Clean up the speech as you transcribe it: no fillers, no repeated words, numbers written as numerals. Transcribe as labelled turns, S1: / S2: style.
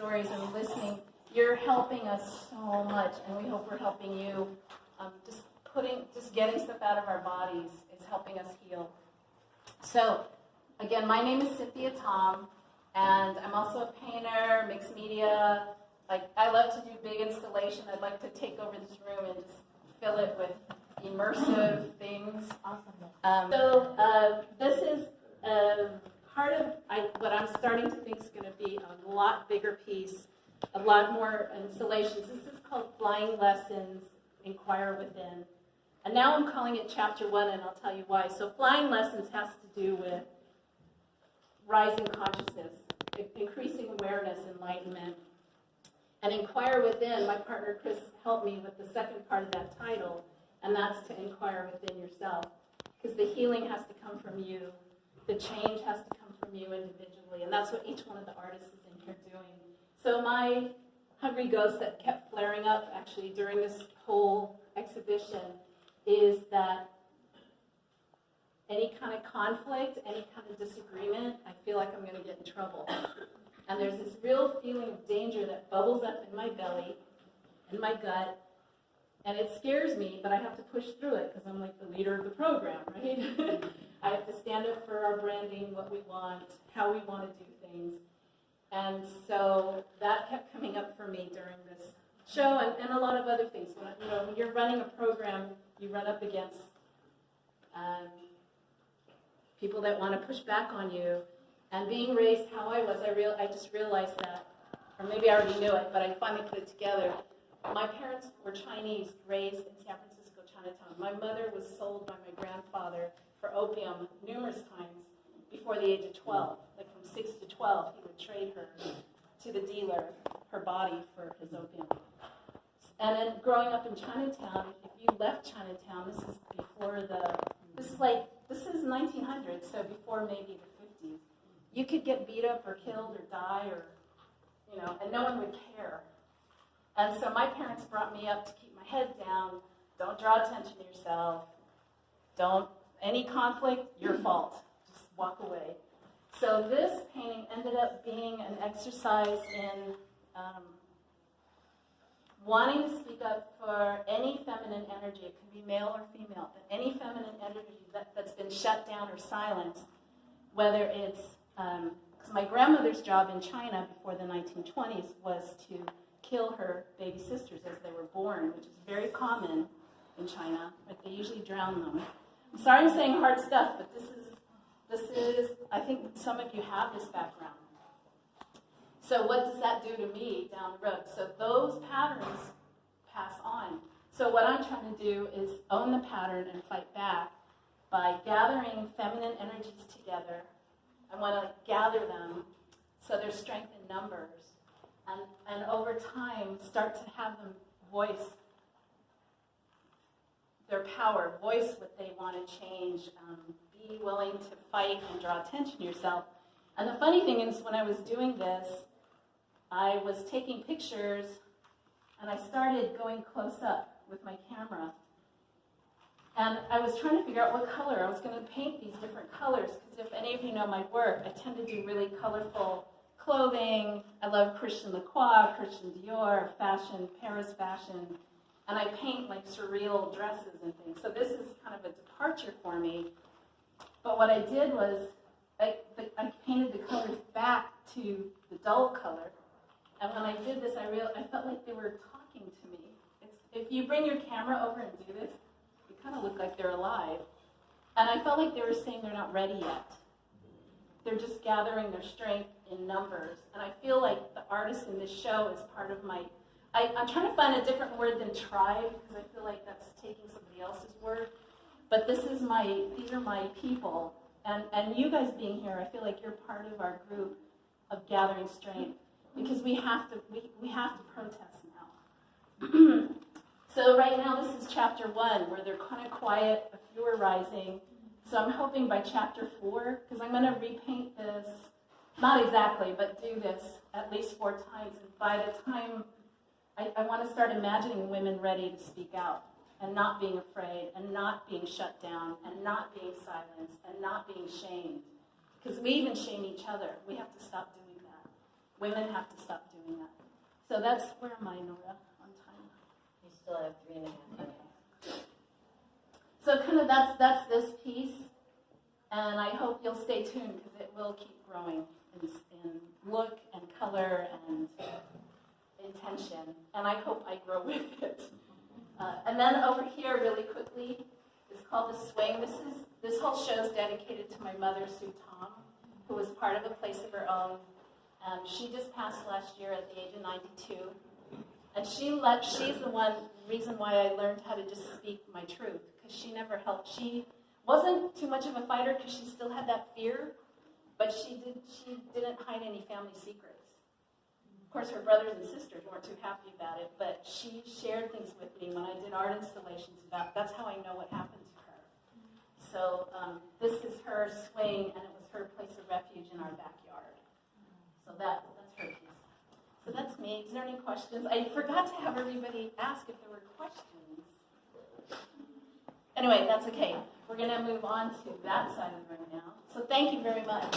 S1: stories and listening. You're helping us so much, and we hope we're helping you. Just getting stuff out of our bodies is helping us heal. So, again, my name is Cynthia Tom, and I'm also a painter, mixed media. I love to do big installation. I'd like to take over this room and just fill it with immersive things.
S2: Awesome. This is part of what I'm starting to think is going to be a lot bigger piece, a lot more installations. This is called Flying Lessons Inquire Within. And now I'm calling it Chapter 1, and I'll tell you why. So Flying Lessons has to do with rising consciousness, increasing awareness, enlightenment. And Inquire Within, my partner Chris helped me with the second part of that title, and that's to inquire within yourself. Because the healing has to come from you. The change has to come from you individually, and that's what each one of the artists is in here doing. So my hungry ghost that kept flaring up actually during this whole exhibition is that any kind of conflict, any kind of disagreement, I feel like I'm going to get in trouble. And there's this real feeling of danger that bubbles up in my belly, in my gut, and it scares me, but I have to push through it because I'm like the leader of the program, right? I have to stand up for our branding, what we want, how we want to do things. And so that kept coming up for me during this show and a lot of other things. When you're running a program, you run up against people that want to push back on you. And being raised how I was, I just realized that, or maybe I already knew it, but I finally put it together. My parents were Chinese, raised in San Francisco, Chinatown. My mother was sold by my grandfather for opium numerous times before the age of 12. Like from 6 to 12, he would trade her to the dealer, her body, for his opium. And then growing up in Chinatown, if you left Chinatown, this is 1900, so before maybe the 50s, you could get beat up or killed or die and no one would care. And so my parents brought me up to keep my head down. Don't draw attention to yourself. Any conflict, your fault. Just walk away. So this painting ended up being an exercise in wanting to speak up for any feminine energy. It can be male or female, but any feminine energy that's been shut down or silenced, whether it's, because my grandmother's job in China before the 1920s was to kill her baby sisters as they were born, which is very common in China, but they usually drown them. I'm sorry I'm saying hard stuff, but this is, I think some of you have this background. So what does that do to me down the road? So those patterns pass on. So what I'm trying to do is own the pattern and fight back by gathering feminine energies together. I want to gather them so there's strength in numbers. And over time, start to have them voice their power, voice what they want to change, be willing to fight and draw attention to yourself. And the funny thing is, when I was doing this, I was taking pictures, and I started going close up with my camera. And I was trying to figure out what color. I was going to paint these different colors, because if any of you know my work, I tend to do really colorful clothing. I love Christian Lacroix, Christian Dior, fashion, Paris fashion. And I paint like surreal dresses and things. So this is kind of a departure for me. But what I did was I painted the colors back to the dull color. And when I did this, I felt like they were talking to me. If you bring your camera over and do this, they kind of look like they're alive. And I felt like they were saying they're not ready yet. They're just gathering their strength in numbers. And I feel like the artist in this show is part of my... I'm trying to find a different word than tribe, because I feel like that's taking somebody else's word. But these are my people. And you guys being here, I feel like you're part of our group of gathering strength. Because we have to protest now. So right now this is chapter 1, where they're kind of quiet, a few are rising. So I'm hoping by chapter 4, because I'm going to repaint this, not exactly, but do this at least 4 times. And by the time, I want to start imagining women ready to speak out, and not being afraid, and not being shut down, and not being silenced, and not being shamed. Because we even shame each other. We have to stop doing that. women have to stop doing that. So that's where am I, Nora, on time?
S3: You still have 3.5 minutes.
S2: Okay. So kind of that's this piece, and I hope you'll stay tuned because it will keep growing in look and color and intention, and I hope I grow with it. And then over here, really quickly, is called the swing. This whole show is dedicated to my mother, Sue Tom, who was part of a place of her own. She just passed last year at the age of 92, and she's the reason why I learned how to just speak my truth, because she never helped. She wasn't too much of a fighter because she still had that fear, but she didn't hide any family secrets. Of course, her brothers and sisters weren't too happy about it, but she shared things with me when I did art installations that's how I know what happened to her. So this is her swing, and it was her place of refuge in our backyard. So that's her piece. So that's me. Is there any questions? I forgot to have everybody ask if there were questions. Anyway, that's okay. We're going to move on to that side of the room now. So thank you very much.